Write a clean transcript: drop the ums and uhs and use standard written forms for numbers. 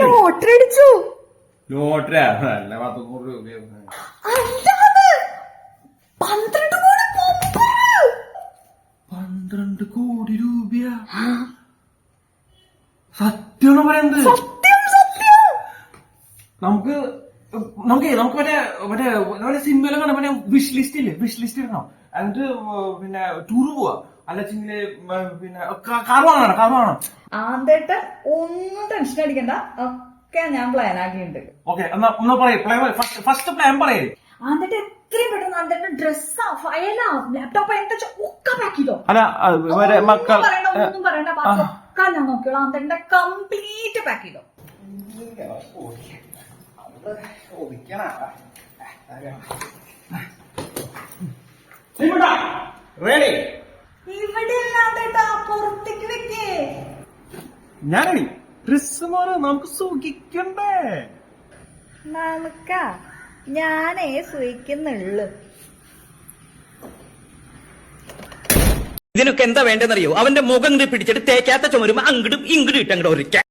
Lottery അടിച്ചു. Lottery അല്ല 100 രൂപ. 12 കോടി രൂപയാ? സത്യമാണോ പറയുന്നത്? നമുക്ക് മറ്റേ സിനിമയിലും കാണാം, മറ്റേ വിഷ് ലിസ്റ്റ് ഇടണം, എന്നിട്ട് പിന്നെ ടൂർ പോവാ, അല്ലെങ്കില് പിന്നെ കാർ വാങ്ങണം. ആന്തേട്ടൻ ഒന്നും ടെൻഷൻ അടിക്കണ്ട, ഒക്കെ ഞാൻ പ്ലാൻ ആക്കിയിട്ടുണ്ട്. ഓക്കെ, എന്നാ പറയേ, ഫസ്റ്റ് പ്ലാൻ പറയേ. ആന്തേട്ടൻ എത്രയും പെട്ടെന്ന് ആന്തേട്ടൻ ഡ്രസ്സാ, ഫയലാ, ലാപ്ടോപ്പ് എന്താ ഒക്കെ പാക്ക് ചെയ്തോ. അല്ല മക്കൾ ഒന്നും പറയണ്ട, ഒക്കെ ഞാൻ നോക്കിയോളാം. ആന്തേട്ടന്റെ കംപ്ലീറ്റ് പാക്ക് ചെയ്തോ. ഇവിടെ ഇല്ലാതേട്ടാ, പുറത്തേക്ക് വെക്കേ. ഞാനേ ഡ്രസ് മാറി നമുക്ക് സുഖിക്കണ്ടേ? ഞാനേ സുഖിക്കുന്നുള്ളു. ഇതിനൊക്കെ എന്താ വേണ്ടെന്നറിയോ? അവന്റെ മുഖം പിടിച്ചിട്ട് തേക്കാത്ത ചുമരുമ്പോ അങ്ങടും ഇങ്ങടും ഇട്ടങ്ങോട്ട് ഒരിക്കൽ